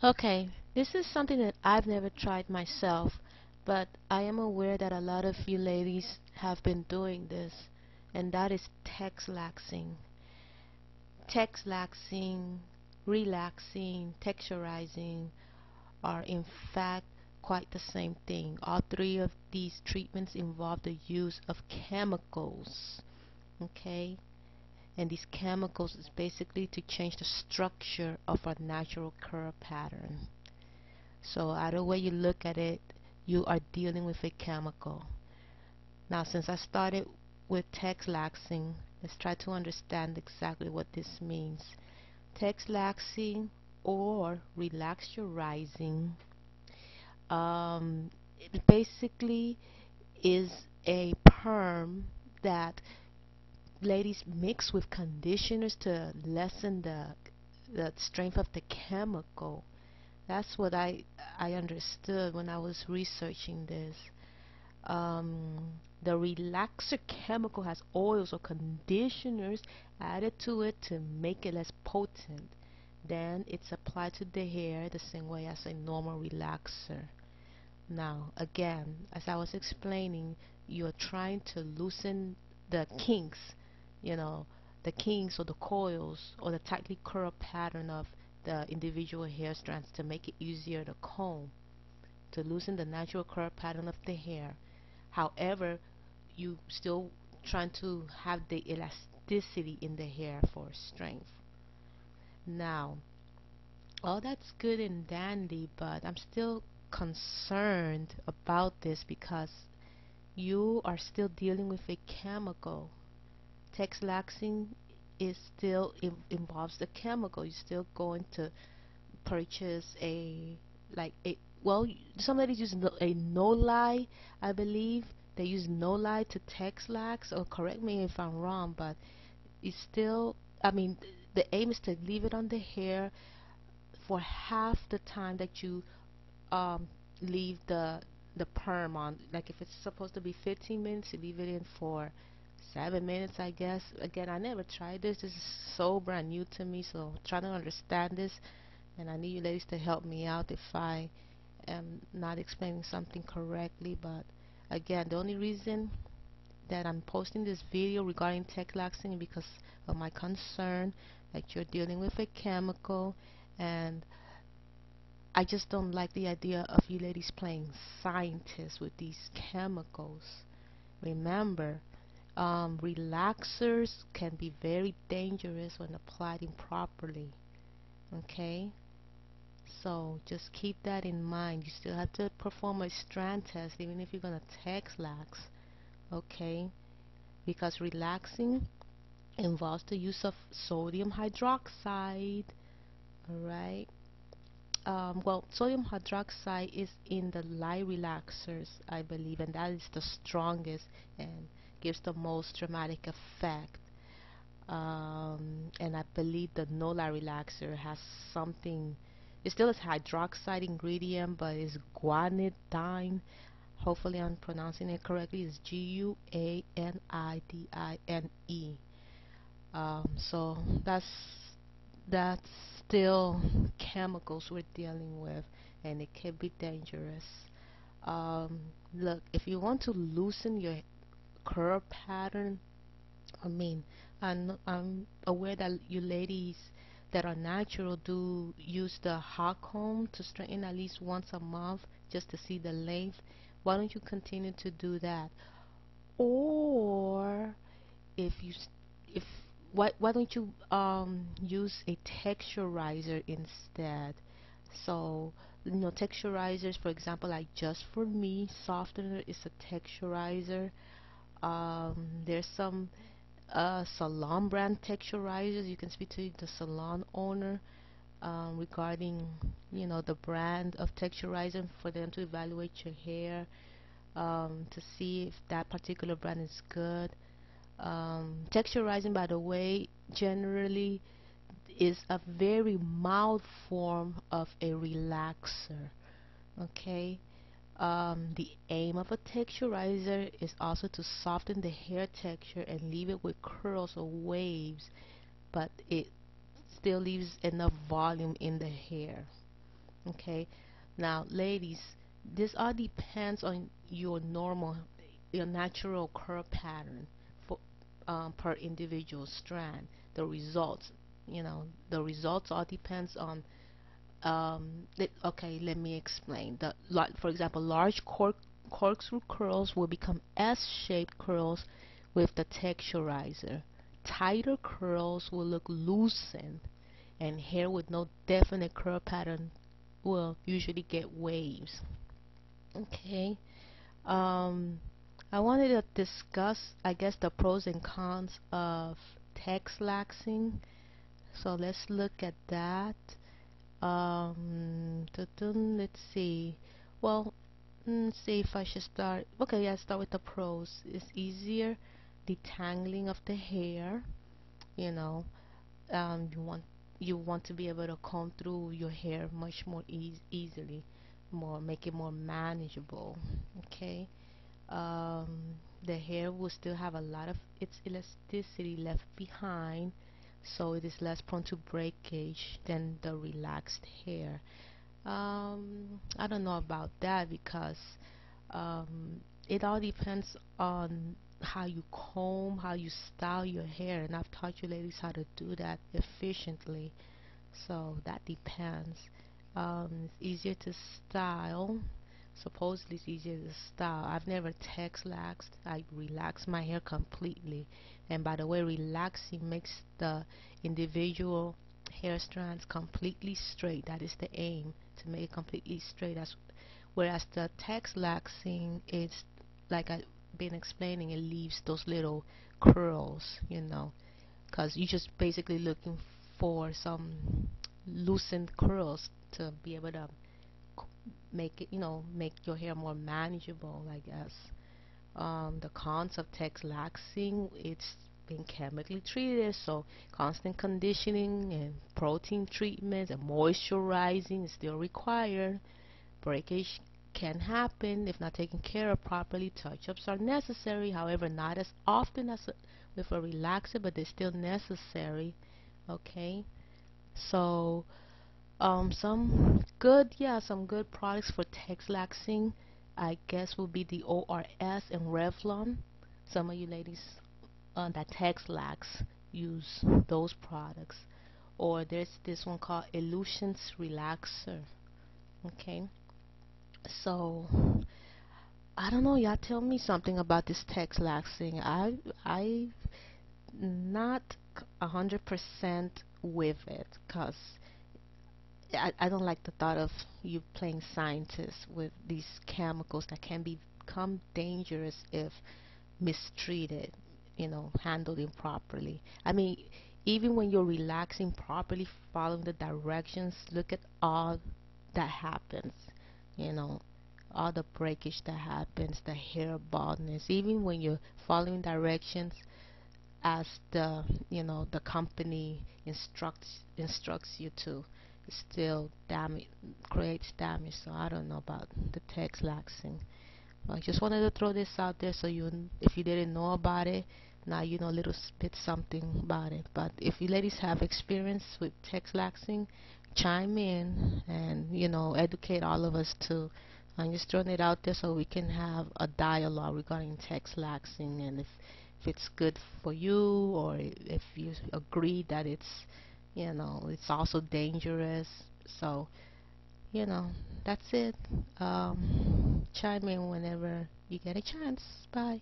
Okay, this is something that I've never tried myself, but I am aware that a lot of you ladies have been doing this, and that is texlaxing. Texlaxing, relaxing, texturizing are in fact quite the same thing. All three of these treatments involve the use of chemicals, okay? And these chemicals is basically to change the structure of a natural curl pattern. So either way you look at it, you are dealing with a chemical. Now, since I started with texlaxing, let's try to understand exactly what this means. Texlaxing or relaxurizing, it basically is a perm that ladies mix with conditioners to lessen the strength of the chemical. That's what I understood when I was researching this. The relaxer chemical has oils or conditioners added to it to make it less potent. Then it's applied to the hair the same way as a normal relaxer. Now, again, as I was explaining, you're trying to loosen the kinks, you know, the kinks or the coils or the tightly curled pattern of the individual hair strands to make it easier to comb, to loosen the natural curl pattern of the hair. However, you still trying to have the elasticity in the hair for strength. Now, all that's good and dandy, but I'm still concerned about this because you are still dealing with a chemical. Texlaxing is still involves the chemical. You're still going to purchase a like a well somebody use a no lie, I believe they use no lie to Texlax, or correct me if I'm wrong, but it's still, I mean, the aim is to leave it on the hair for half the time that you um, leave the perm on. Like if it's supposed to be 15 minutes, you leave it in for 7 minutes, I guess. Again, I never tried this. This is so brand new to me, so I'm trying to understand this, and I need you ladies to help me out if I am not explaining something correctly. But again, the only reason that I'm posting this video regarding texlaxing is because of my concern that you're dealing with a chemical, and I just don't like the idea of you ladies playing scientists with these chemicals. Remember, relaxers can be very dangerous when applied improperly. Okay? So just keep that in mind. You still have to perform a strand test even if you're going to texlax. Okay? Because relaxing involves the use of sodium hydroxide. Alright? Well, sodium hydroxide is in the light relaxers, I believe, and that is the strongest and gives the most dramatic effect. And I believe the no light relaxer has something, it still has hydroxide ingredient, but it's guanidine. Hopefully I'm pronouncing it correctly. It's Guanidine. So that's still chemicals we're dealing with, and it can be dangerous. Um, Look, if you want to loosen your curl pattern, I mean, I'm aware that you ladies that are natural do use the hot comb to straighten at least once a month just to see the length. Why don't you continue to do that? Or if you if why don't you use a texturizer instead? So texturizers, for example, like Just For Me softener is a texturizer. There's some salon brand texturizers. You can speak to the salon owner regarding the brand of texturizer for them to evaluate your hair, to see if that particular brand is good. Texturizing, by the way, generally is a very mild form of a relaxer. Okay. The aim of a texturizer is also to soften the hair texture and leave it with curls or waves, but it still leaves enough volume in the hair. Okay, now ladies, this all depends on your natural curl pattern for per individual strand. The results, the results all depends on okay, let me explain. For example, large corkscrew curls will become S-shaped curls with the texturizer. Tighter curls will look loosened, and hair with no definite curl pattern will usually get waves. Okay. Um, I wanted to discuss, I guess, the pros and cons of texlaxing. So let's look at that. Let's see. Well, let's see if I should start. Okay, yeah, start with the pros. It's easier detangling of the hair. You know, um, you want you want to be able to comb through your hair much more easily, make it more manageable. Okay. Um, the hair will still have a lot of its elasticity left behind, so it is less prone to breakage than the relaxed hair. I don't know about that because it all depends on how you comb, how you style your hair, and I've taught you ladies how to do that efficiently. So that depends. It's easier to style. Supposedly it's easier to style. I've never texlaxed. I relax my hair completely. And by the way, relaxing makes the individual hair strands completely straight. That is the aim, to make it completely straight. Whereas the texlaxing is, like I've been explaining, it leaves those little curls, because you're just basically looking for some loosened curls to be able to make it, make your hair more manageable, I guess. The cons of texlaxing, it's been chemically treated, so constant conditioning and protein treatments and moisturizing is still required. Breakage can happen if not taken care of properly. Touch-ups are necessary, however, not as often as with a relaxer, but they're still necessary. Okay, so some good products for texlaxing, I guess, will be the ORS and Revlon. Some of you ladies that texlax use those products. Or there's this one called Illusions Relaxer. Okay, so I don't know. Y'all tell me something about this texlaxing. I not 100% with it, cause I don't like the thought of you playing scientist with these chemicals that can become dangerous if mistreated, handled improperly. I mean, even when you're relaxing properly, following the directions, look at all that happens, you know, all the breakage that happens, the hair baldness, even when you're following directions as the company instructs you to, it still damage creates damage. So I don't know about the texlaxing. I just wanted to throw this out there so if you didn't know about it, now you know a little bit something about it. But if you ladies have experience with texlaxing, chime in and educate all of us too. I'm just throwing it out there so we can have a dialogue regarding texlaxing, and if it's good for you, or if you agree that it's also dangerous. So you know, that's it. Chime in whenever you get a chance. Bye.